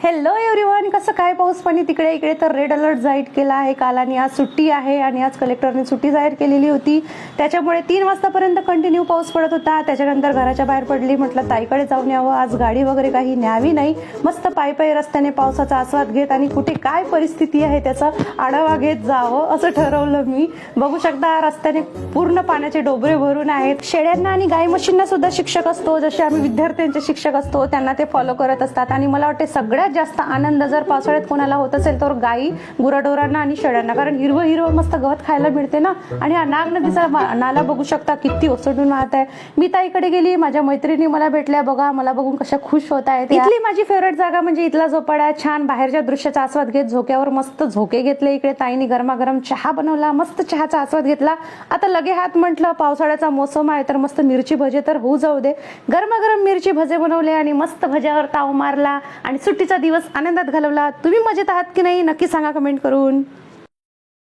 Hello everyone, कसं काय पाऊस पाणी तिकडे? इकडे तर रेड अलर्ट जाहीर केला आहे काल आणि आज सुट्टी आहे आणि आज कलेक्टरने सुट्टी जाहीर केलेली होती. त्याच्यामुळे 3 वाजतापर्यंत कंटिन्यू पाऊस पडत होता. त्याच्यानंतर घराच्या बाहेर पडली, म्हटलं ताईकडे जाऊन यावं. आज गाडी वगैरे काही न्यावी नाही, मस्त पायी रस्त्याने पावसाचा आस्वाद घेत आणि कुठे काय परिस्थिती आहे त्याचा आढावा घेत जावं असं ठरवलं मी. बघू शकता रस्त्याने पूर्ण पाण्याचे डोबरे भरून आहेत. शेळ्यांना आणि गाई म्हशींना सुद्धा शिक्षक असतो, जसे आम्ही विद्यार्थ्यांचे शिक्षक असतो त्यांना ते फॉलो करत असतात. आणि मला वाटते सगळ्यात जास्त आनंद जर पावसाळ्यात कोणाला होत असेल तर गाई गुराढोरांना आणि शेळ्यांना, कारण हिरवं मस्त गवत खायला मिळते ना. आणि हा नाग नदीचा नाला बघू शकता किती ओसंडून वाहत आहे. मी ताईकडे गेली, माझ्या मैत्रिणी मला भेटल्या, बघा मला बघून कशा खुश होत आहेत. इथली माझी फेवरेट जागा म्हणजे इथला झोपाळा. छान बाहेरच्या दृश्याचा आस्वाद घेत झोक्यावर मस्त झोके घेतले. इकडे ताईने गरमागरम चहा बनवला, मस्त चहाचा आस्वाद घेतला. आता लगे हात म्हटलं पावसाळ्याचा मोसम आहे तर मस्त मिरची भजे तर होऊ जाऊ दे. गरमागरम मिरची भजे बनवले आणि मस्त भज्यावर ताव मारला आणि सुट्टीचा दिवस आनंदात घालवला. तुम्ही मजेत आहात की नाही नक्की सांगा कमेंट करून.